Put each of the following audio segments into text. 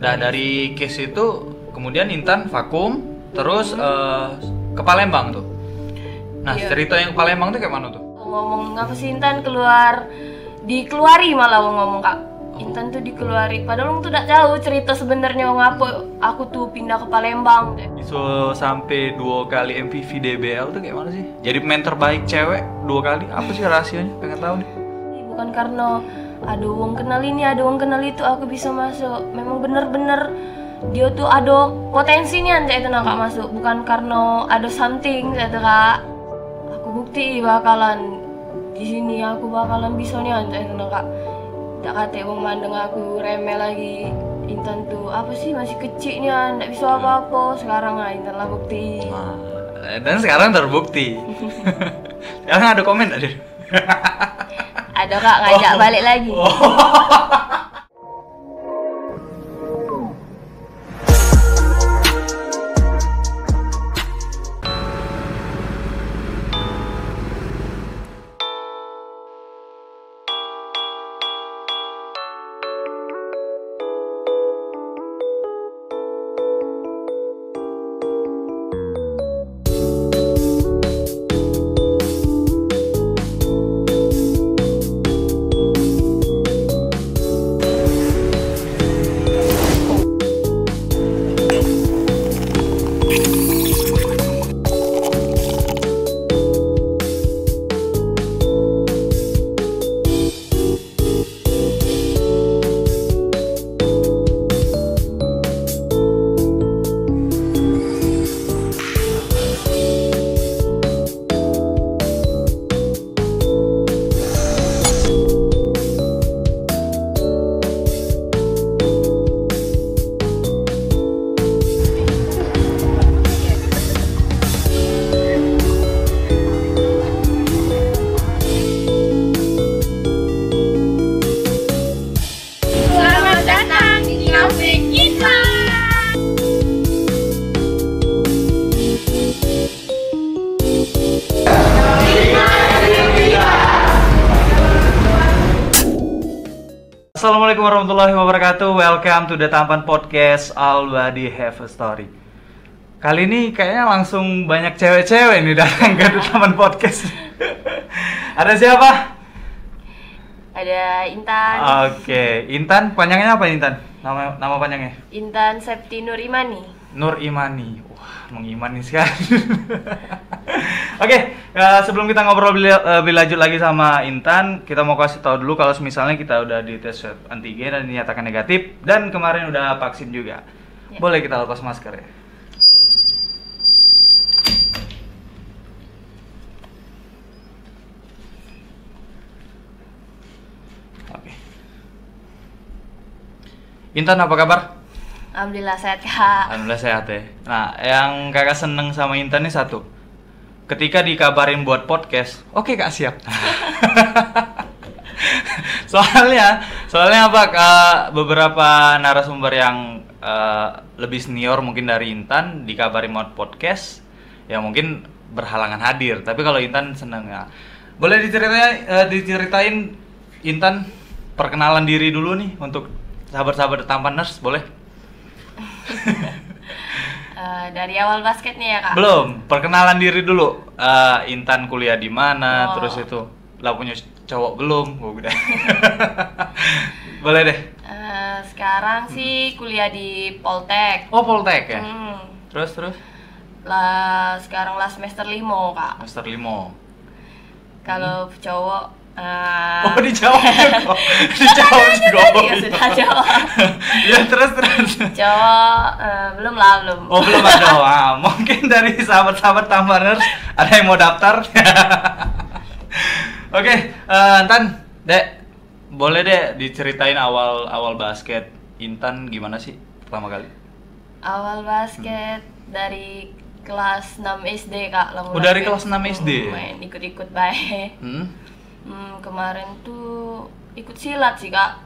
Nah dari case itu kemudian Intan vakum terus ke Palembang tuh. Nah cerita yang ke Palembang tuh kayak mana tuh? Ngomong apa sih Intan dikeluari malah ngomong Kak. Intan tuh dikeluari, padahal tuh tidak tahu cerita sebenarnya ngapa aku tuh pindah ke Palembang. Isu sampai 2 kali MVV DBL tuh kayak mana sih? Jadi pemain terbaik cewek 2 kali, apa sih rahasianya? Pengen tahu nih. Bukan karena ada wong kenal ini, ada wong kenal itu aku bisa masuk. Memang bener-bener dia tuh ada potensinya aja itu Kak masuk, bukan karena ada something gitu Kak. Aku bukti bakalan di sini aku bakalan bisa nih aja itu Kak. Tak kata wong mandang aku remeh lagi. Intan tuh apa sih masih kecilnya, ndak bisa apa-apa. Sekarang Intan lah bukti. Dan sekarang terbukti. Sekarang ada komen tadi. Ada Kak ngajak balik lagi. Assalamualaikum warahmatullahi wabarakatuh. Welcome to the Tampan Podcast. All Body Have a Story. Kali ini kayaknya langsung banyak cewek-cewek nih datang ke Tampan Podcast. Ada siapa? Ada Intan. Oke, Intan panjangnya apa Intan? Nama panjangnya? Intan Septi Nur Imani. Nur Imani. Wah, mengimani sekali. Oke, sebelum kita ngobrol lebih lanjut lagi sama Intan, kita mau kasih tahu dulu kalau misalnya kita udah di tes swab antigen dan dinyatakan negatif dan kemarin udah vaksin juga. Ya. Boleh kita lepas masker ya. Oke. Intan apa kabar? Alhamdulillah sehat Kak. Alhamdulillah sehat ya. Nah, yang kakak seneng sama Intan nih satu. Ketika dikabarin buat podcast, oke Kak siap. soalnya apa? Beberapa narasumber yang lebih senior mungkin dari Intan dikabarin buat podcast, ya mungkin berhalangan hadir. Tapi kalau Intan seneng ya. Boleh diceritain Intan perkenalan diri dulu nih untuk sahabat-sahabat Tampaners, boleh? Dari awal basket nih ya Kak? Belum, perkenalan diri dulu. Intan kuliah di mana, terus itu lah punya cowok belum? Udah. Boleh deh. Sekarang sih kuliah di Poltek. Oh Poltek ya? Terus? Sekarang semester 5 Kak. Semester 5. Kalau cowok oh dijawab juga. Dijawab juga. Ya sudah jawab. Ya terus. Cowok belum. Oh belum ada. Wah, mungkin dari sahabat-sahabat Tampaners ada yang mau daftar. Oke, Intan, Dek, boleh deh diceritain awal basket Intan gimana sih pertama kali? Awal basket dari kelas 6 SD Kak. Dari kelas 6 SD? Main ikut-ikut baik. Kemarin tuh ikut silat sih Kak.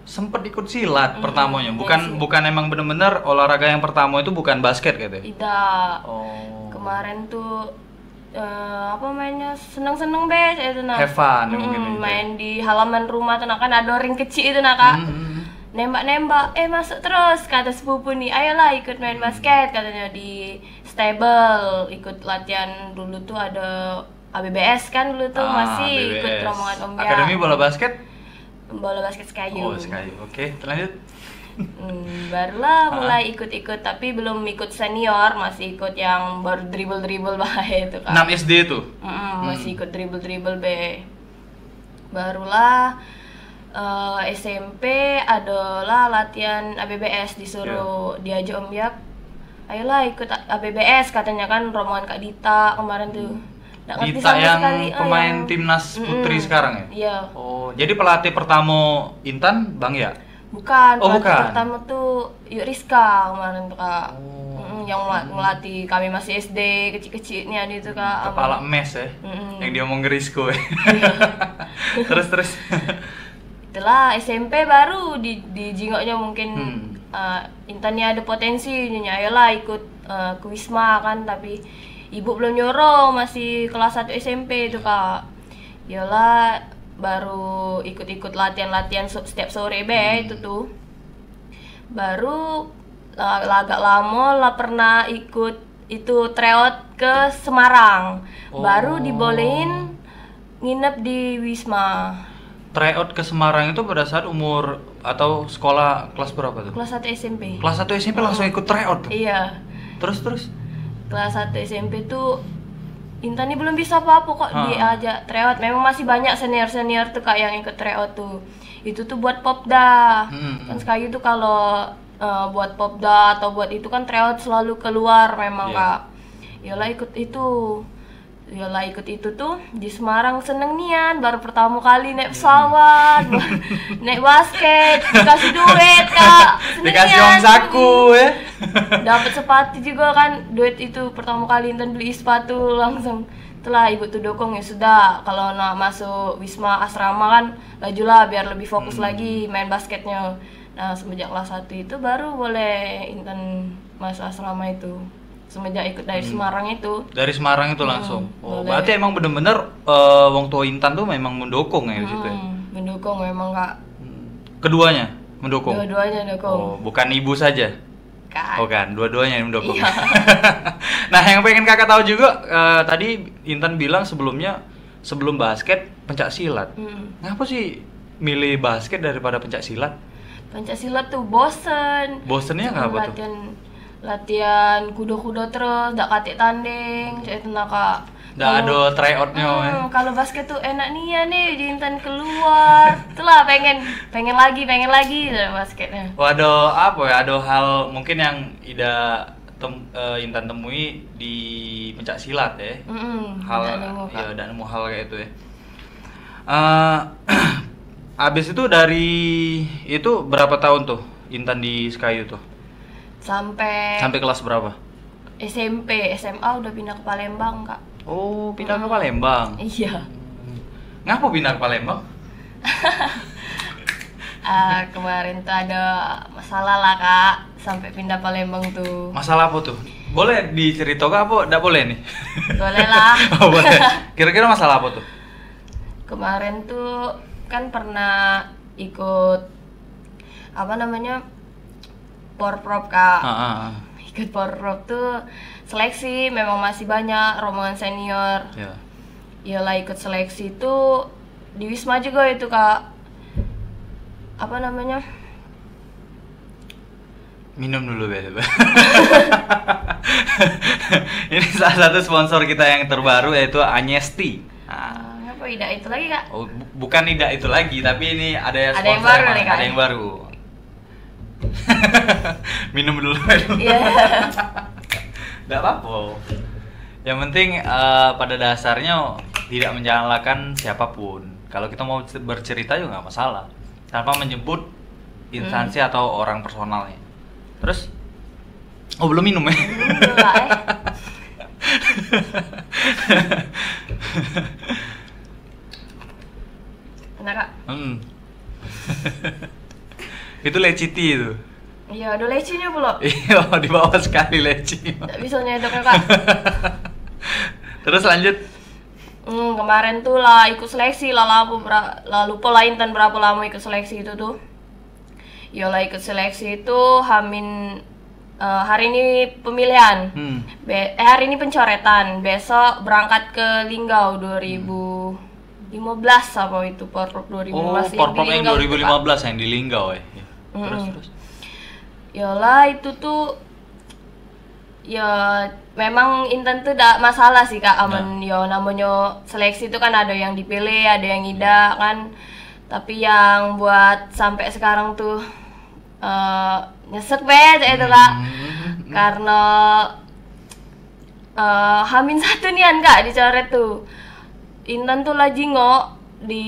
Sempet ikut silat pertamanya, bukan emang bener-bener olahraga yang pertama itu bukan basket gitu ya? Tidak. Oh. Kemarin tuh mainnya seneng-seneng itu nah. Have fun mungkin. Main di halaman rumah tuh kan ada ring kecil itu nah Kak. nembak-nembak, masuk terus kata sepupu nih, ayolah ikut main basket katanya di stable, ikut latihan dulu tuh ada ABBS kan dulu tuh masih ikut ABBS. rombongan Om Ya. Akademi bola basket? Bola basket Sekayu. Oh, Sekayu. Oke, lanjut. Barulah mulai ikut-ikut, tapi belum ikut senior, masih ikut yang baru dribble bahaya itu kan. 6 SD tuh. Masih ikut dribble be. Barulah SMP adalah latihan ABBS, disuruh diajak Om Yap, ayolah ikut ABBS katanya kan, rombongan Kak Dita kemarin tuh. Nggak ngerti Dita sama yang sekali, pemain timnas putri sekarang ya? Iya. Oh, jadi pelatih pertama Intan Bang ya? Bukan, Oh, pelatih bukan. pertama tuh Yuk Rizka kemarin tuh Kak. Oh. Yang melatih kami masih SD kecil-kecilnya itu Kak. Kepala mes ya? Yang dia ngomong Gerisko ya? Terus. Setelah SMP baru di jingoknya mungkin Intannya ada potensi, nyonya ayolah ikut ke Wisma kan, tapi ibu belum nyuruh, masih kelas 1 SMP itu Kak. Yolah baru ikut-ikut latihan setiap sore itu tuh. Baru agak lama lah pernah ikut itu tryout ke Semarang. Baru dibolehin nginep di Wisma. Tryout ke Semarang itu pada saat umur atau sekolah kelas berapa tuh? Kelas 1 SMP. Kelas 1 SMP langsung ikut tryout tuh? Iya. Terus? Kelas 1 SMP tuh Intan ini belum bisa apa-apa kok diajak tryout. Memang masih banyak senior-senior tuh Kak yang ikut tryout tuh. Itu tuh buat Popda. Kan Sekayu tuh kalau buat Popda atau buat itu kan tryout selalu keluar memang Kak. Yolah ikut itu tuh di Semarang, seneng nian, baru pertama kali naik pesawat, naik basket, dikasih duit Kak, seneng Dikasih nian. uang saku ya? Dapat sepatu juga kan, duit itu pertama kali Intan beli sepatu langsung. Setelah ibu tuh dukung, ya sudah, kalau nak masuk Wisma Asrama kan lajulah biar lebih fokus lagi main basketnya. Nah semenjak kelas 1 itu baru boleh Intan masuk asrama itu. Semenjak ikut dari Semarang itu. Dari Semarang itu langsung? Oh, boleh. berarti emang bener-bener wong tua Intan tuh memang mendukung ya di situ ya? Mendukung memang Kak. Keduanya mendukung? Dua-duanya dukung. Oh, bukan ibu saja? Kak. Oh kan, dua-duanya yang mendukung. Iya. Nah, yang pengen kakak tahu juga, tadi Intan bilang sebelum basket pencak silat. Ngapa sih milih basket daripada pencak silat? Pencak silat tuh bosen. Bosennya ngapa tuh? Latihan kudo-kudo terus, dak katik tanding, itu nak Kak. Nggak ada tryoutnya ya? Kalau basket tuh enak nih ya nih, di Intan keluar. Itulah pengen lagi basketnya. Oh, ada apa ya? Ada hal mungkin yang Intan temui di pencak silat ya? Dan nemu hal kayak itu ya. Abis itu dari itu berapa tahun tuh Intan di Sekayu tuh? Sampai kelas berapa? SMP, SMA udah pindah ke Palembang Kak. Oh, pindah ke Palembang. Iya. Ngapa pindah ke Palembang? Kemarin tuh ada masalah lah Kak, sampai pindah Palembang tuh. Masalah apa tuh? Boleh diceritakan apa? Nggak boleh nih? Boleh lah. Oh, boleh. Kira-kira masalah apa tuh? Kemarin tuh kan pernah ikut apa namanya Porprov Kak. Ikut Porprov tuh seleksi, memang masih banyak rombongan senior. Yalah ikut seleksi tuh di Wisma juga itu Kak. Apa namanya? Minum dulu Bel. Ini salah satu sponsor kita yang terbaru yaitu Anyesti. Ngapa tidak itu lagi Kak? Oh, bukan tidak itu lagi, tapi ini ada sponsor yang baru nih, Kak. ada yang baru. Minum dulu. Iya. Nggak apa-apa. Yang penting pada dasarnya tidak menyalahkan siapapun. Kalau kita mau bercerita juga nggak masalah, tanpa menyebut instansi atau orang personalnya. Terus, oh belum minum ya? Belum lah Enak Kak? Itu leci tea itu. Iya, ada lecinya pula. Iya, di bawah sekali leci. Nggak bisa nyedoknya Kak. Terus lanjut. Kemarin tuh lah ikut seleksi lah lupa lah Intan berapa lama ikut seleksi itu tuh. Yola ikut seleksi itu hari ini pemilihan. Hari ini pencoretan. Besok berangkat ke Linggau 2015 apa itu Porprov 2015. Oh, Porprov yang 2015 yang di Linggau ya. Terus. Yola itu tuh ya memang Intan tuh tidak masalah sih Kak, aman. Yo namanya seleksi itu kan ada yang dipilih, ada yang tidak kan. Tapi yang buat sampai sekarang tuh nyesek banget itu Kak. Karena H-1 nian Kak dicoret tuh. Intan tuh lagi ngok di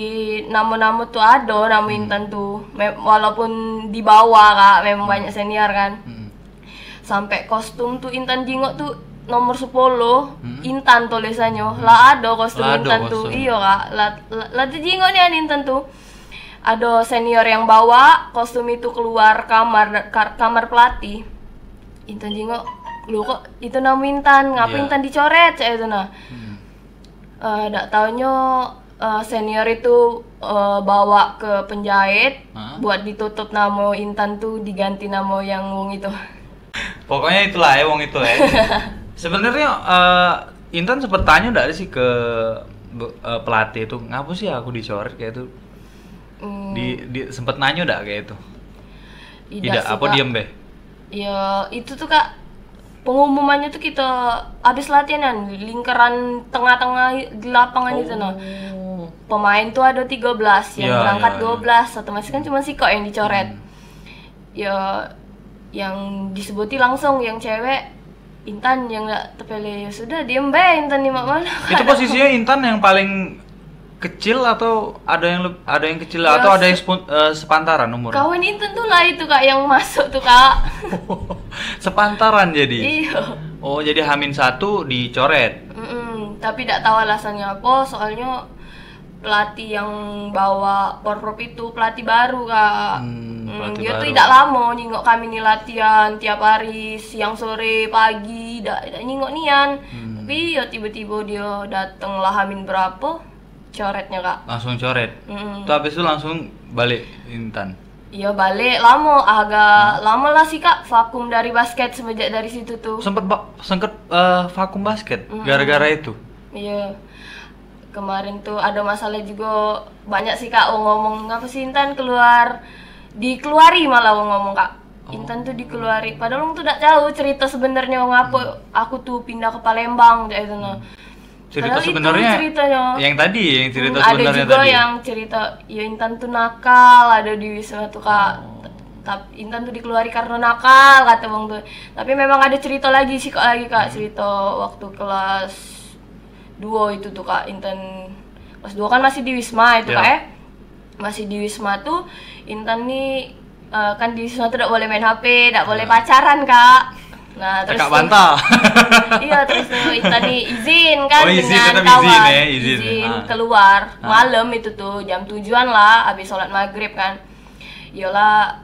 nama-nama tuh ada nama Intan tuh. Walaupun di bawah Kak, memang banyak senior kan. Sampai kostum tuh Intan jingok tuh nomor 10 Intan tulisannya. Lah ada kostum Intan tuh. Iya Kak. Lah jingok nih Intan tuh. Ada senior yang bawa kostum itu keluar kamar pelatih. Intan jingok, lu kok itu nama Intan, ngapa Intan dicoret cak itu nah. Ndak taunya senior itu bawa ke penjahit buat ditutup nama Intan tuh, diganti nama yang wong itu. Pokoknya itulah ya wong itu ya. Sebenarnya Intan sempat tanya enggak sih ke pelatih itu, ngapa sih aku dicoret kayak itu? Sempat nanya enggak kayak itu? Tidak, apa diem deh? Ya itu tuh Kak, pengumumannya tuh kita habis latihan lingkaran tengah-tengah di lapangan itu nah. Pemain tuh ada 13, yang berangkat 12, otomatis kan cuma si kok yang dicoret. Ya yang disebuti langsung yang cewek Intan yang nggak terpilih, ya sudah diem be Intan di mana. Itu posisinya Intan yang paling kecil atau ada yang kecil atau ada yang sepantaran umur? Kawan Intan tuh lah itu Kak yang masuk tuh Kak. Sepantaran jadi? Iya. Oh jadi H-1 dicoret? Tapi tidak tahu alasannya apa, soalnya pelatih yang bawa Porprov itu pelatih baru Kak. Dia tuh tidak lama nyingok kami nih latihan tiap hari, siang sore pagi, tidak nyingok nian. Tapi ya tiba-tiba dia datang lah H-min berapa, coretnya Kak. Langsung coret? Terus habis itu langsung balik Intan? Iya balik, agak lama lah sih Kak, vakum dari basket semenjak dari situ tuh. Sempet vakum basket gara-gara itu? Iya. Kemarin tuh ada masalah juga banyak sih Kak, ngomong ngapa sih Intan dikeluari malah ngomong Kak. Intan tuh dikeluari, padahal tuh tidak tahu cerita sebenarnya ngapa aku tuh pindah ke Palembang kayak itu nah. Cerita sebenarnya yang cerita sebenarnya tadi. Ada juga yang cerita ya Intan tuh nakal, ada di Wisma tuh Kak. Tapi Intan tuh dikeluari karena nakal kata bang tuh. Tapi memang ada cerita lagi sih Kak, cerita waktu kelas 2 itu tuh Kak. Intan kelas 2 kan masih di Wisma itu Kak masih di Wisma tuh Intan nih kan di Wisma tuh tidak boleh main HP, tidak boleh pacaran Kak. Nah, terus bantal. Iya, terus tuh Intan nih izin kan dengan kawan, izin keluar malam itu tuh jam 7-an lah, habis sholat maghrib kan. Yola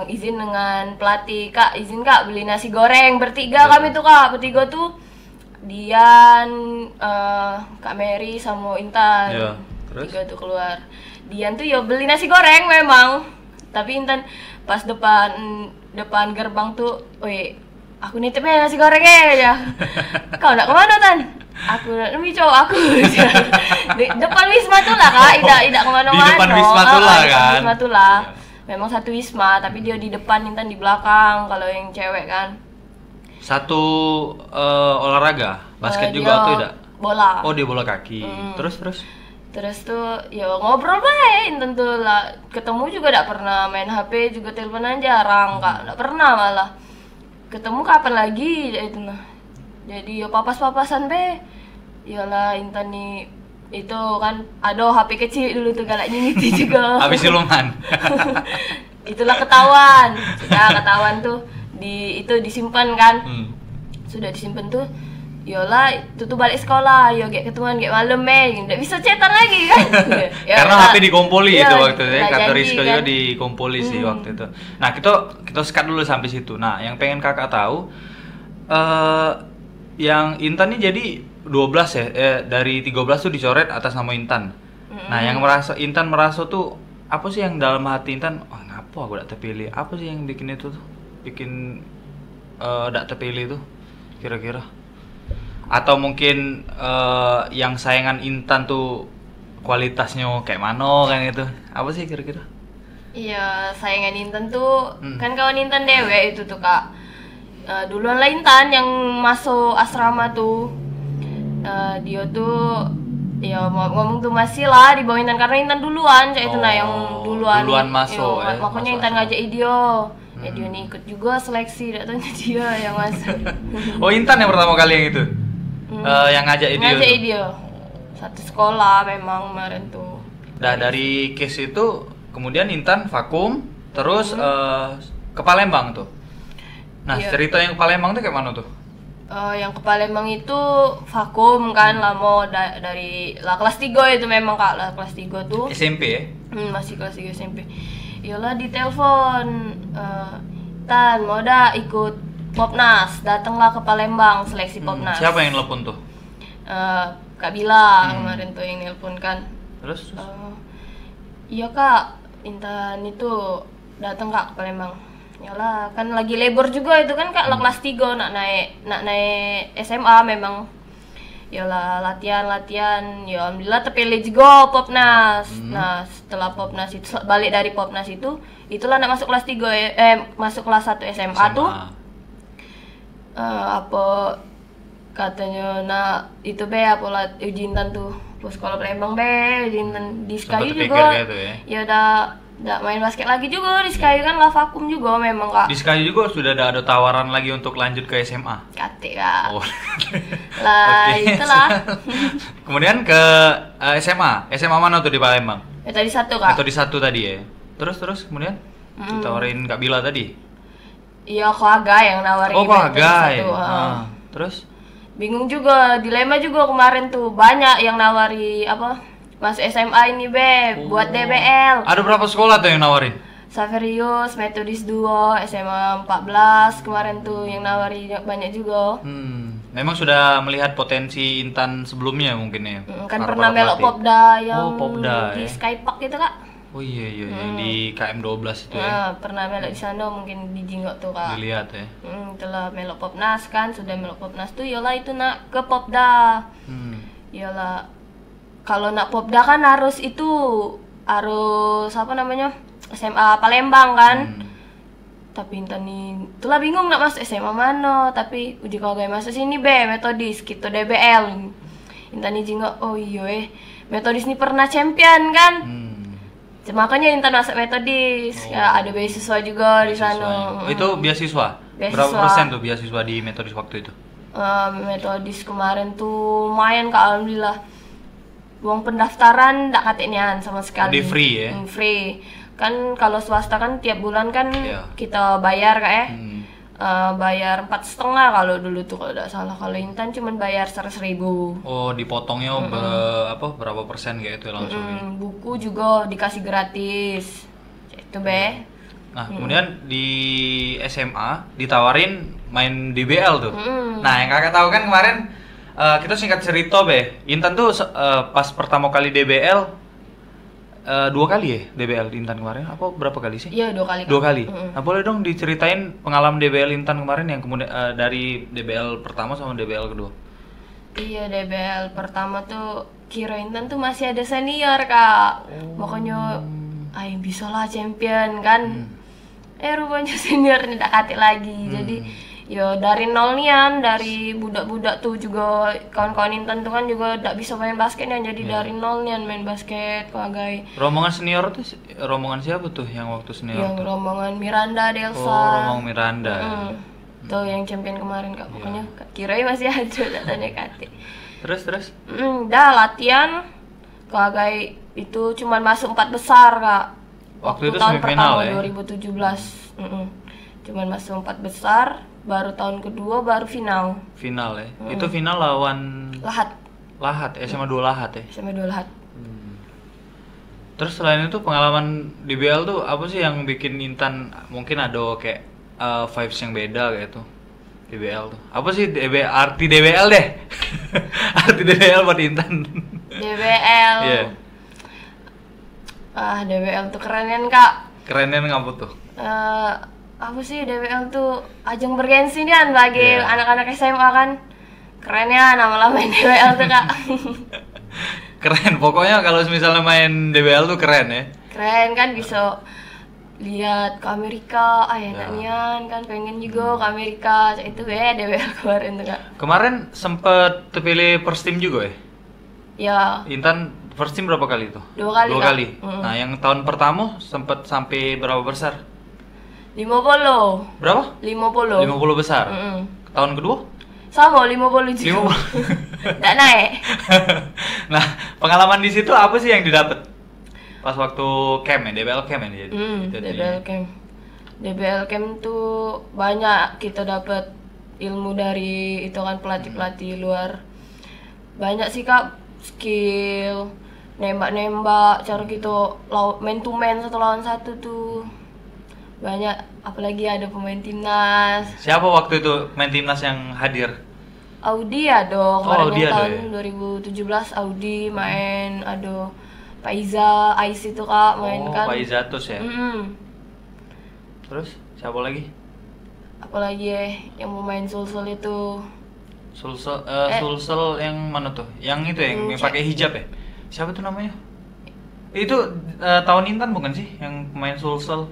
izin dengan pelatih, Kak, izin Kak beli nasi goreng bertiga kami tuh Kak, bertiga tuh Dian, Kak Mary sama Intan. Terus? Tiga tuh keluar. Dian tuh ya beli nasi goreng memang, tapi Intan pas depan gerbang tuh, weh aku nitipnya nasi gorengnya aja. Kau nak kemana Tan? Aku demi cowok aku. Di depan Wisma tuh lah Kak, tidak kemana-mana. Di depan Wisma tuh lah kan. Wisma tuh lah. Memang satu Wisma, tapi dia di depan, Intan di belakang. Kalau yang cewek kan. Satu olahraga, basket juga atau tidak? Bola. Oh dia bola kaki. Terus tuh ya ngobrol baik Intan tuh lah. Ketemu juga tidak pernah main HP, juga teleponan jarang Kak. Tidak pernah malah. Ketemu kapan lagi itu nah. Jadi ya papas-papasan be. Iyalah Intan nih itu kan ada HP kecil dulu tuh galak nyimiti juga. Habis siluman. Itulah ketahuan. Sudah ketahuan tuh itu disimpan kan. Sudah disimpan tuh. Yola itu tuh balik sekolah, yo kayak ketemuan kayak malam enggak bisa chatan lagi kan. Ya, karena HP dikompoli itu waktu itu ya, kata Rizko kan? Juga dikompoli sih waktu itu. Nah, kita sekat dulu sampai situ. Nah, yang pengen Kakak tahu yang Intan ini jadi 12 ya, dari 13 tuh dicoret atas nama Intan. Nah, yang Intan merasa tuh apa sih yang dalam hati Intan? Apa aku gak terpilih? Apa sih yang bikin itu tuh? Bikin gak terpilih tuh kira-kira? Atau mungkin yang sayangan Intan tuh kualitasnya kayak mana kan gitu? Apa sih kira-kira? Iya, sayangan Intan tuh kan kawan Intan dewe itu tuh Kak. Duluan lah Intan yang masuk asrama tuh. Dia tuh ya ngomong tuh masih lah di bawah Intan karena Intan duluan, itu nah yang duluan masuk. Makanya masuk Intan asrama. ngajak dia. Ya dia nih ikut juga seleksi, datanya dia yang masuk. Oh, Intan yang pertama kali yang itu? Yang ngajak dia Ngajak tuh? dia. Satu sekolah memang kemarin tuh. Nah, dari case itu kemudian Intan vakum terus ke Palembang tuh. Nah, Iya. cerita yang ke Palembang tuh kayak mana tuh? Yang ke Palembang itu vakum kan lama dari lah kelas 3 itu memang Kak, lah kelas 3 tuh. SMP ya? Masih kelas 3 SMP. Iyalah ditelepon, Tan mau dah ikut Popnas, datanglah ke Palembang seleksi Popnas. Siapa yang nelpon tuh? Kak Bila kemarin tuh yang nelpon kan. Terus? Iya Kak, Intan itu datang Kak ke Palembang. Yalah, kan lagi labor juga itu kan Kak, lah kelas 3 nak naik SMA memang. Yalah latihan. Ya alhamdulillah terpilih juga Popnas. Nah, setelah Popnas itu balik dari Popnas itulah nak masuk kelas 3 masuk kelas 1 SMA tuh. Apa katanya itu apa uji Intan tuh sekolah Palembang uji Intan di Sky Sempet juga terpikir gitu ya? ya udah main basket lagi juga di Sky kan lah vakum juga memang Kak. Di Sky juga sudah ada tawaran lagi untuk lanjut ke SMA. Kate Kak. Oh. Lah Oke. itulah. Kemudian ke SMA mana tuh di Palembang? Tadi satu Kak. Atau di satu tadi ya? Terus kemudian ditawarin Kak Bila tadi? Iya kok Agai yang nawarin. Oh, kok Agai. Satu, Terus? bingung juga, dilema juga kemarin tuh, banyak yang nawari masuk SMA ini buat DBL. Ada berapa sekolah tuh yang nawarin? Saverius, Metodis 2, SMA 14 kemarin tuh yang nawari banyak juga. Memang sudah melihat potensi Intan sebelumnya mungkin ya. Kan para pernah melok pelatih. Popda yang Popda, di ya. Skypark gitu Kak. Oh iya yang di KM12 itu ya. Pernah melok di sana mungkin di Jinggok tuh Kak. Dilihat ya. Itulah melok Popnas kan, sudah melok Popnas tuh yalah itu nak ke Popda. Yalah kalau nak Popda kan harus SMA Palembang kan. Tapi Intan nih itulah bingung nak masuk SMA mana, tapi uji kagak masuk sini Metodis gitu DBL. Intan nih jinggok, oh iya Metodis nih pernah champion kan. Makanya Intan masuk Metodis. Ya ada beasiswa juga di sana. Itu beasiswa? Berapa persen tuh beasiswa di Metodis waktu itu? Metodis kemarin tuh lumayan Kak, alhamdulillah. Uang pendaftaran ndak katenian sama sekali. Di free ya? Free. Kan kalau swasta kan tiap bulan kan Iya. kita bayar Kak bayar 4,5 kalau dulu tuh kalau tidak salah. Kalau Intan cuma bayar 100.000. Oh, dipotongnya berapa persen kayak itu langsung ya? Buku juga dikasih gratis. Itu Nah, kemudian di SMA ditawarin main DBL tuh. Nah, yang kakak tahu kan kemarin kita singkat cerita Intan tuh pas pertama kali DBL 2 kali ya DBL Intan kemarin, apa berapa kali sih? Iya 2 kali. 2 kali. Nah, boleh dong diceritain pengalaman DBL Intan kemarin yang kemudian dari DBL pertama sama DBL kedua. Iya DBL pertama tuh kira Intan tuh masih ada senior Kak. Makanya bisa lah champion kan. Rupanya senior tidak kate lagi. Jadi ya dari nol nian, dari budak-budak tuh juga kawan-kawan Intan tuh kan juga tidak bisa main basketnya, jadi dari nol nian main basket pagai. Rombongan senior tuh rombongan siapa tuh yang waktu senior? Yang rombongan Miranda, Delsa. Oh, rombongan Miranda. Tuh yang champion kemarin Kak. Pokoknya kira masih ada datanya kate. Terus? Dah latihan pagai itu cuman masuk 4 besar Kak. Waktu itu tahun semifinal pertama ya? 2017. Cuman masuk 4 besar. Baru tahun kedua baru final ya. Itu final lawan Lahat SMA 2 Lahat ya. SMA 2 Lahat. Terus selain itu pengalaman DBL tuh apa sih yang bikin Intan mungkin ada kayak vibes yang beda kayak tuh DBL tuh? Apa sih arti DBL deh? Arti DBL buat Intan. DBL. Iya. DBL tuh keren kan Kak. Kerennya ngapa tuh? Apa sih DBL tuh ajang bergensi nih kan bagi Iya. anak-anak SMA kan. Kerennya nama main DBL tuh kak. Keren, pokoknya kalau misalnya main DBL tuh keren ya. Keren kan bisa lihat ke Amerika, enak nian kan pengen juga ke Amerika. Itu DBL kemarin tuh kak. Kemarin sempet terpilih first team juga ya? Ya, Intan first team berapa kali tuh? 2 kali, Dua Kak. kali. Nah, yang tahun pertama sempet sampai berapa besar? 50. Berapa? 50. 50 besar. Tahun kedua? Sama 50 juga. 50. Nggak naik. Nah, pengalaman di situ apa sih yang didapat? Pas waktu camp ya, DBL camp ya jadi. DBL Camp. DBL Camp tuh banyak kita dapat ilmu dari itu kan pelatih-pelatih luar. Banyak sih kak, skill nembak-nembak, cara kita man to man 1 lawan 1 tuh banyak. Apalagi ada pemain timnas. Siapa waktu itu main timnas yang hadir? Audi ada kemarin Audi yang ada tahun 2017 Audi main, ada Pak Iza, Ais itu kak main kan. Pak Izatus ya. Terus siapa lagi? Apalagi yang mau main Sulsel itu. Sulsel yang mana tuh? Yang itu yang pakai hijab ya? Siapa tuh namanya? Itu tahun Intan bukan sih yang main Sulsel?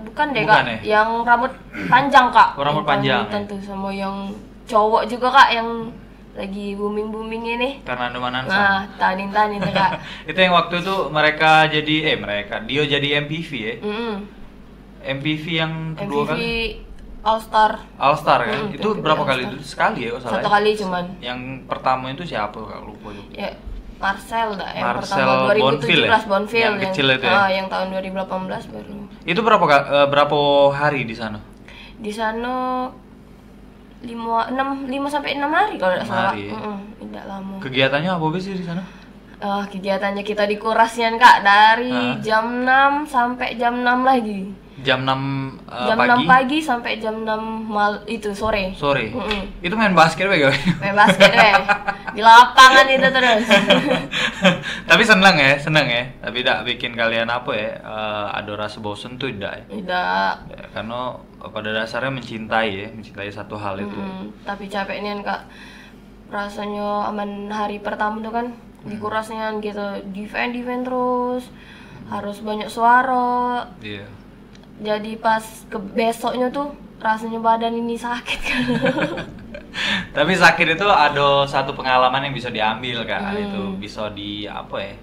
Bukan deh Bukan kak, ya? yang rambut panjang kak. Oh, rambut Yang panjang, Tentu sama yang cowok juga kak, yang lagi booming ini. Fernando Manansang. Nah, Tanin itu kak. Itu yang waktu itu mereka jadi dia jadi MPV ya. MPV yang kedua MVV kali. All Star. All Star kan? Itu MPV berapa All kali Star. itu? Sekali ya kalau salah. 1 ya? kali cuman. Yang pertama itu siapa kalau lupa juga. Ya, Marcel dah yang Marcel pertama 2017 Bonfil ya? Bonfil Yang kecil itu ya? yang tahun 2018 baru. Itu berapa hari di sana? Di sana 5 sampai 6 hari kalau tidak 6 salah. hari ya? Tidak lama. Kegiatannya apa sih di sana? Kegiatannya kita di Kurasnya kak dari jam 6 sampai jam 6 lagi. Jam 6 Jam pagi. 6 pagi sampai jam 6 itu sore. Sore. Itu main basket ya, guys. Main basket di lapangan itu terus. Tapi senang ya. Tapi tidak bikin kalian apa ya? Ada rasa bosen tuh tidak ya? Tidak. Ya, karena pada dasarnya mencintai satu hal itu. Tapi capek nih kak. Rasanya aman hari pertama tuh kan di Kurasnya gitu defend terus, harus banyak suara. Iya. Jadi pas ke besoknya tuh rasanya badan ini sakit kan. Tapi sakit itu ada satu pengalaman yang bisa diambil kak. Itu bisa di apa ya?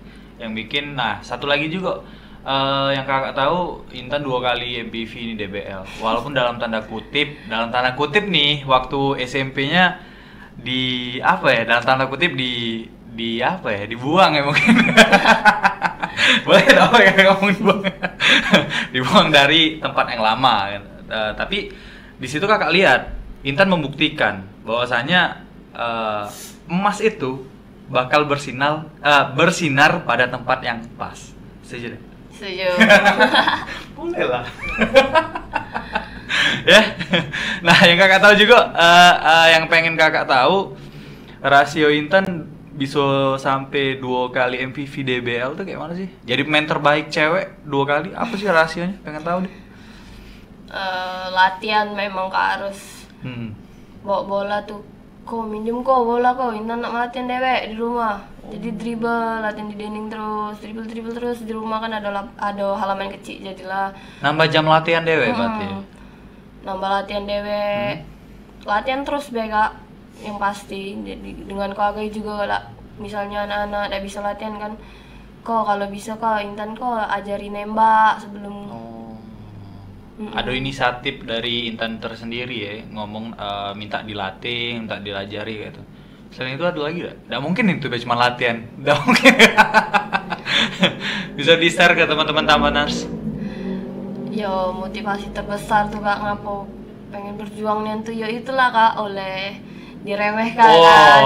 Yang bikin. Nah, satu lagi juga yang kakak tahu, Intan 2 kali MPV ini DBL. Walaupun dalam tanda kutip nih, waktu SMP-nya di apa ya? Dalam tanda kutip di apa ya? Dibuang ya mungkin. Boleh tau ya ngomong dibuang dari tempat yang lama kan. Tapi di situ kakak lihat Intan membuktikan bahwasanya emas itu bakal bersinar pada tempat yang pas. Setuju deh? Setuju. Boleh lah. Ya. Nah, yang kakak tahu juga yang pengen kakak tahu, rasio Intan bisa sampai 2 kali MPV DBL tuh kayak mana sih? Jadi pemain terbaik cewek 2 kali, apa sih rasionya? Pengen tahu deh. Latihan memang kak harus bawa bola tuh. Kok minjem kok bola kok, Intan nak latihan dewek di rumah. Jadi dribble, latihan di dinding terus, dribble terus di rumah kan ada halaman kecil, jadilah Nambah jam latihan dewek berarti. nambah latihan dewek. Latihan terus kak, yang pasti. Jadi dengan keluarga juga lah, misalnya anak-anak tidak bisa latihan kan, kok kalau bisa kok Intan kok ajari nembak sebelum. Ada inisiatif dari Intan tersendiri ya, ngomong minta dilatih, minta dilajari gitu. Selain itu ada lagi gak? Nggak mungkin itu cuma latihan, nggak mungkin. Bisa di-share ke teman-teman Tamaners. Yo, motivasi terbesar tuh kak ngapo pengen berjuang nih tuh, yo itulah kak, oleh diremehkan kan.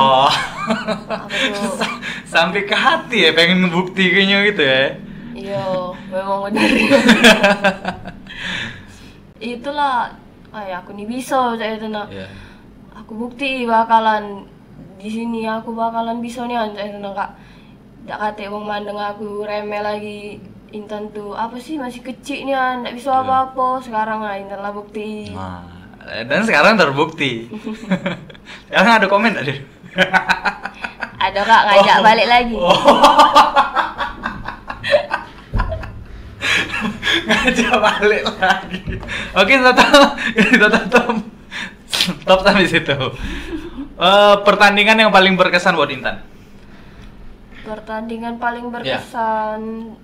Apa tuh? Sampai ke hati ya, pengen ngebuktikannya gitu ya. Yo, memang benar. Itulah, aku nih bisa saya itu nak. Yeah. Aku bukti bakalan di sini, aku bakalan bisa nih saya itu kak. Tidak kate wong mandeng aku remeh lagi. Intan tuh apa sih masih kecil nih, nggak bisa apa-apa. Sekarang lah Intan lah bukti. Nah, dan sekarang terbukti. Sekarang ada komen ada. Ada kak ngajak balik lagi. Ngajak balik lagi. Oke, stop sampai situ. Pertandingan yang paling berkesan buat Intan. Pertandingan paling berkesan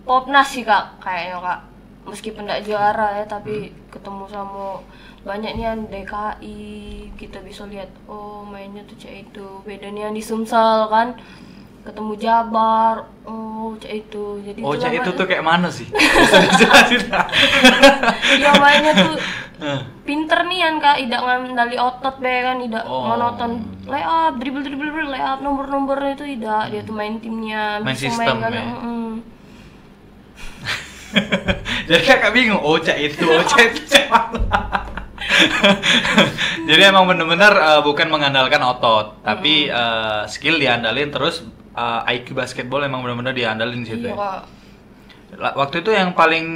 Popnas sih kak, kayaknya kak. Meskipun tidak juara ya, tapi ketemu sama banyak nih yang DKI, kita bisa lihat oh mainnya tuh cek itu. Beda nih yang di Sumsel kan, ketemu Jabar, oh cek itu. Jadi cek itu tuh kayak mana sih? Bisa dijelasin? Iya mainnya tuh pinter nih kan kak, tidak ngendali otot be kan, tidak monoton layup, dribble layup, nomor-nomornya itu tidak. Dia tuh main timnya, main bisa sistem main kan. ya. Jadi kakak bingung, cek itu cek mana? Jadi emang bener-bener bukan mengandalkan otot, tapi skill diandalin, terus IQ basketball emang bener-bener diandalin di situ. Iya kak. Waktu itu yang paling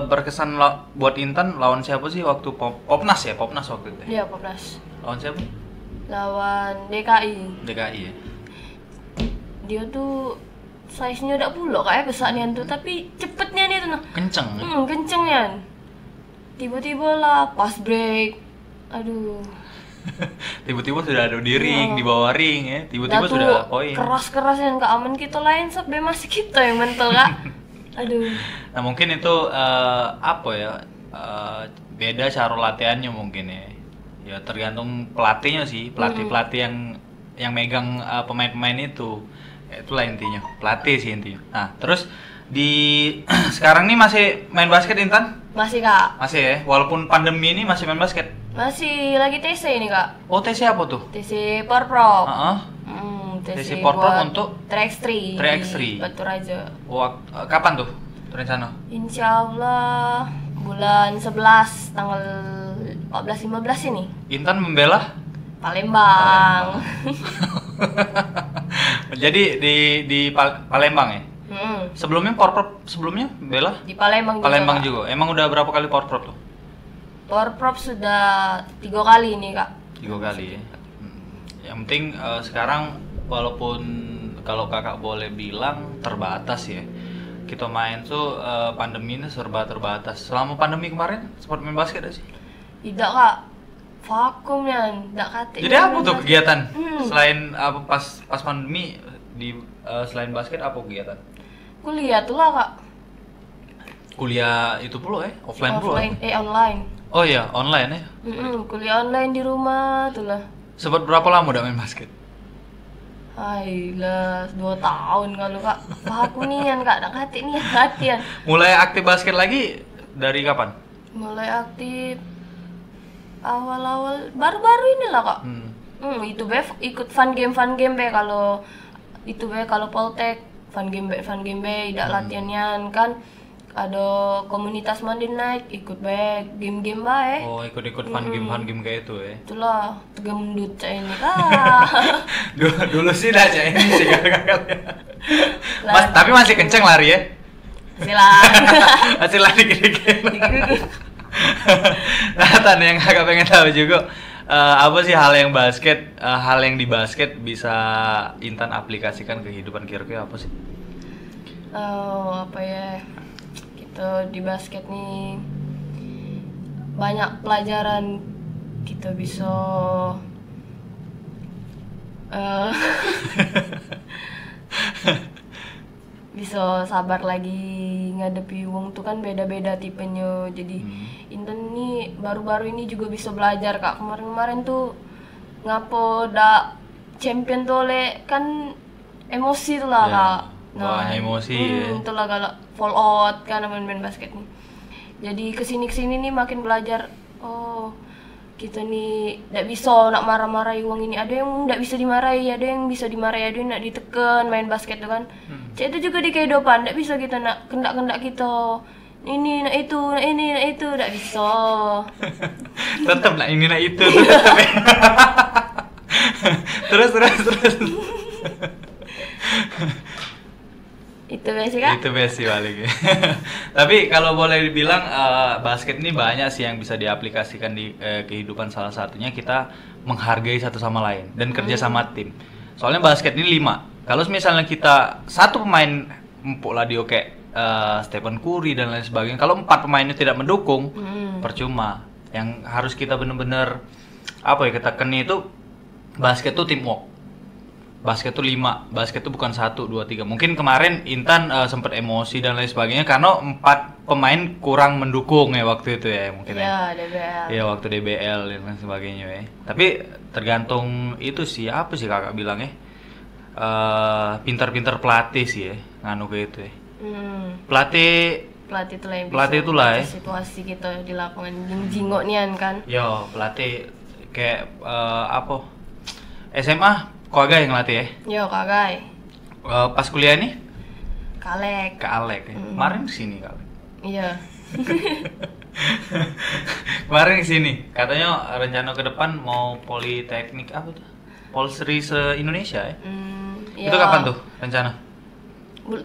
berkesan buat Intan lawan siapa sih waktu Popnas ya? Popnas waktu itu. Iya Popnas. Lawan siapa? Lawan DKI. DKI ya. Dia tuh size-nya udah pulok kayak besar nian tuh, tapi cepetnya nih tuh nah. Kenceng. Kenceng nian. Tiba-tiba lah pas break. Aduh. Tiba-tiba sudah ada di ring, di bawah ring ya. Tiba-tiba sudah poin. Keras-keras yang ke aman kita lain sampai masih kita yang mental kak. Aduh. Nah mungkin itu apa ya? Beda cara latihannya mungkin ya. Ya tergantung pelatihnya sih, pelatih yang megang pemain-pemain itu. Ya, itulah intinya, pelatih sih intinya. Nah, terus di sekarang nih masih main basket Intan? Masih kak. Masih ya, walaupun pandemi ini masih main basket? Masih lagi TC ini kak. TC apa tuh? TC Porprov. TC Porprov untuk 3x3 3x3 Batu Raja. Kapan tuh rencana? Insya Allah bulan 11 tanggal 14-15 ini. Intan membela? Palembang. Jadi di Palembang ya? Sebelumnya Porprov bela? Di Palembang juga. Emang udah berapa kali Porprov tuh? Porprov sudah 3 kali ini kak. 3 kali ya. Yang penting sekarang walaupun kalau kakak boleh bilang terbatas ya. Kita main tuh pandemi ini serba terbatas. Selama pandemi kemarin sempat main basket gak sih? Tidak kak. Vakum ya, tidak kate. Jadi apa tuh kegiatan selain pas pandemi di selain basket apa kegiatan? Kuliah tuh lah kak. Kuliah itu pula ya, offline pula. Online. Oh iya, online ya. Kuliah online di rumah tuh lah. Sempat berapa lama udah main basket? Ayolah, 2 tahun kalau kak. Vakum nian kak, tidak kate nian latihan. Mulai aktif basket lagi dari kapan? Mulai aktif awal-awal baru-baru inilah kak. Itu be ikut fun game be kalau itu be kalau Poltek fun game be tidak latihannya kan ada komunitas mandi naik ikut be game bae. Ikut fun game kayak itu ya. Itulah tegemendut cah ini kak. dulu sih dah cah ini sih kakak. Tapi masih kenceng lari ya. Masih lari dikit-dikit. Nah, Tan, yang kakak pengen tahu juga apa sih hal yang di basket bisa Intan aplikasikan ke kehidupan kira-kira apa sih? Apa ya, kita di basket nih banyak pelajaran kita bisa bisa sabar lagi ngadepi wong tuh kan beda-beda tipenya. Jadi Intan nih baru-baru ini juga bisa belajar kak. Kemarin tuh ngapo dak champion tuh oleh kan emosi tuh lah kak. Nah, emosi itu lah kalau fall out kan main basket nih. Jadi kesini nih makin belajar. Oh kita nih tidak bisa nak marah-marahi uang ini. Ada yang tidak bisa dimarahi, ada yang bisa dimarahi, ada yang nak ditekan main basket tuh kan. Cek itu juga di kehidupan, tidak bisa kita nak kendak kita ini nak itu, nak ini nak itu, tidak bisa. Tetap nak ini nak itu tetap. terus. Itu besi Kak. Itu besi paling. Tapi kalau boleh dibilang basket ini banyak sih yang bisa diaplikasikan di kehidupan, salah satunya kita menghargai satu sama lain dan kerja sama tim. Soalnya basket ini 5. Kalau misalnya kita satu pemain empuk lah dia kayak Stephen Curry dan lain sebagainya. Kalau 4 pemainnya tidak mendukung, percuma. Yang harus kita benar-benar kita keni itu basket tuh teamwork. Basket tuh 5, basket tuh bukan 1, 2, 3. Mungkin kemarin Intan sempat emosi dan lain sebagainya karena 4 pemain kurang mendukung ya waktu itu ya mungkin ya. DBL. Ya waktu DBL dan lain sebagainya ya. Tapi tergantung itu sih, apa sih kakak bilang ya? Pintar-pintar pelatih sih ya, nganu kayak itu ya. Pelatih Itulah yang pelatih bisa itulah ya. situasi kita di lapangan jingok nian kan. Yo, pelatih kayak SMA kok agak yang ngelatih ya? Yo Kagai. Pas kuliah nih? Kalek. Ke Alek ya. Kemarin kesini Alek. Iya. Kemarin kesini. Katanya rencana ke depan mau politeknik apa tuh? Polsri se-Indonesia ya? Itu Ya. kapan tuh rencana?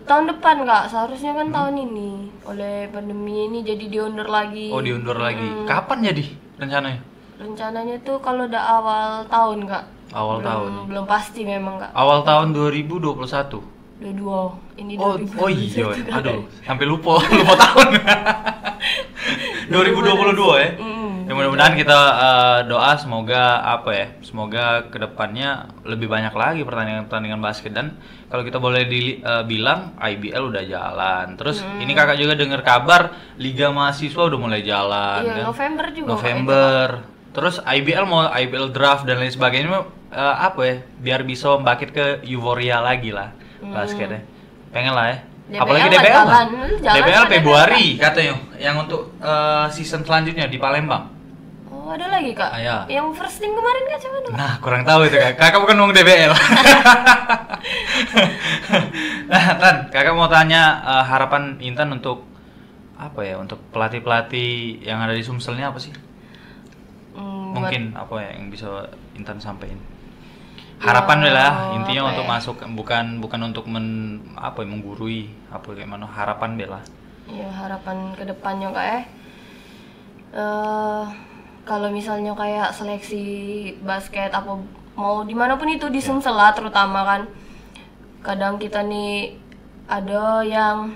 Tahun depan Kak, seharusnya kan tahun ini. Oleh pandemi ini jadi diundur lagi. Oh diundur lagi. Kapan jadi rencananya? Rencananya tuh kalau udah awal tahun Kak. Awal tahun. Belum pasti memang Kak. Awal tahun 2021. 22. Ini Oh 2021. iya. Aduh, sampai lupa tahun. 2022 ya. Ya mudah-mudahan kita doa semoga semoga kedepannya lebih banyak lagi pertandingan basket. Dan kalau kita boleh bilang IBL udah jalan. Terus ini kakak juga dengar kabar Liga Mahasiswa udah mulai jalan. Iya, kan? November juga. November. Terus IBL draft dan lain sebagainya biar bisa membangkit ke euforia lagi lah basketnya. Pengen lah ya. DBL Apalagi nggak DBL. jalan DBL kan Februari katanya yang untuk season selanjutnya di Palembang. Oh, ada lagi Kak? Iya. Yang first team kemarin Kak coba dulu. Nah, kurang tahu itu Kak. Kakak bukan ngomong DBL. Nah, Tan, kakak mau tanya harapan Intan untuk untuk pelatih-pelatih yang ada di Sumselnya apa sih? Mungkin yang bisa Intan sampaikan. Harapan lah intinya untuk masuk, bukan untuk menggurui kayak mana, harapan bela. Ya, harapan ke depannya Kak kalau misalnya kayak seleksi basket mau dimanapun itu di Sumsel lah terutama kan, kadang kita nih ada yang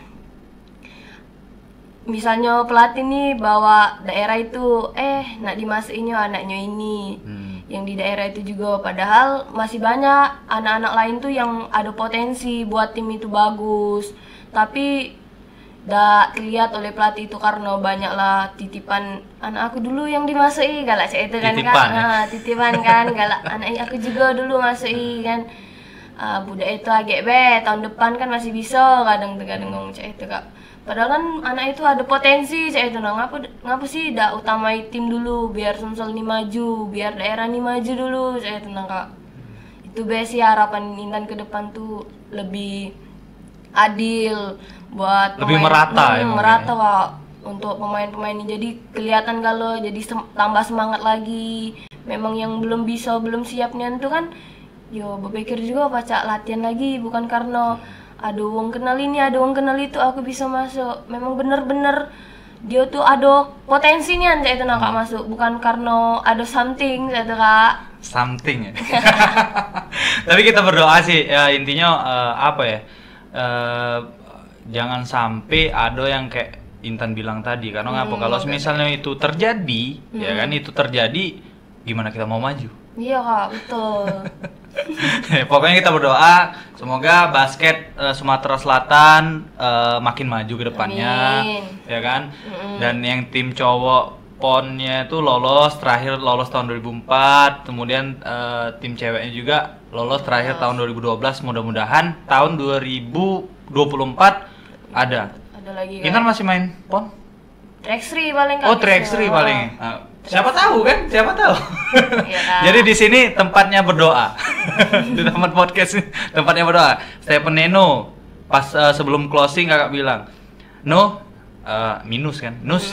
misalnya pelatih nih bawa daerah itu nak dimasukin anaknya ini yang di daerah itu juga, padahal masih banyak anak-anak lain tuh yang ada potensi buat tim itu bagus, tapi nggak terlihat oleh pelatih itu karena banyaklah titipan anak aku dulu yang dimasuki galak saya itu kan titipan, Kak. Titipan kan galak anak aku juga dulu masuki kan. Budak itu agak tahun depan kan masih bisa kadang-kadang ngomong cek itu Kak. Padahal kan anak itu ada potensi cek itu. Nah, ngapa sih ndak utamai tim dulu biar Sumsel ini maju, biar daerah ini maju dulu cek itu Kak. Itu sih harapan Intan ke depan tuh lebih adil buat lebih pemain, merata merata Kak, untuk pemain-pemain ini, jadi kelihatan kalau jadi tambah semangat lagi. Memang yang belum siap nian tuh kan berpikir juga baca latihan lagi, bukan karena ada wong kenal ini ada wong kenal itu aku bisa masuk. Memang bener-bener dia tuh ada potensi nian itu Kak masuk, bukan karena ada something itu Kak. Something ya. Tapi kita berdoa sih ya, intinya jangan sampai ada yang kayak Intan bilang tadi, karena kalau misalnya itu terjadi ya kan, itu terjadi gimana kita mau maju? Iya Kak, betul. Pokoknya kita berdoa semoga basket Sumatera Selatan makin maju ke depannya. Amin. Ya kan? Dan yang tim cowok PON-nya itu terakhir lolos tahun 2004, kemudian tim ceweknya juga lolos terakhir tahun 2012. Mudah-mudahan tahun 2024 ada lagi kan? Intan masih main PON? Track3 paling Kak. Oh, Track3 paling. Siapa tahu kan? Siapa tahu. Iya, kan? Jadi di sini tempatnya berdoa. Di tempat podcast ini tempatnya berdoa. Stephen Neno pas sebelum closing kakak bilang, minus kan? Nus.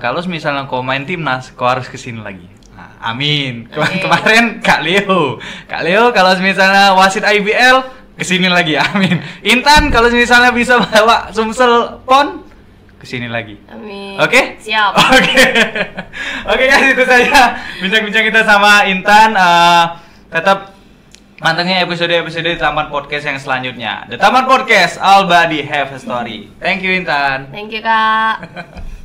Kalau misalnya kau main timnas, kau harus kesini lagi. Nah, amin. Kemarin Kak Leo kalau misalnya wasit IBL kesini lagi, amin. Intan kalau misalnya bisa bawa Sumsel Pon, kesini lagi. Amin. Oke? Siap. Oke. Oke guys, itu saja bincang-bincang kita sama Intan. Tetap mantengin episode-episode Taman Podcast yang selanjutnya. The Taman Podcast, all body have a story. Thank you Intan. Thank you, Kak.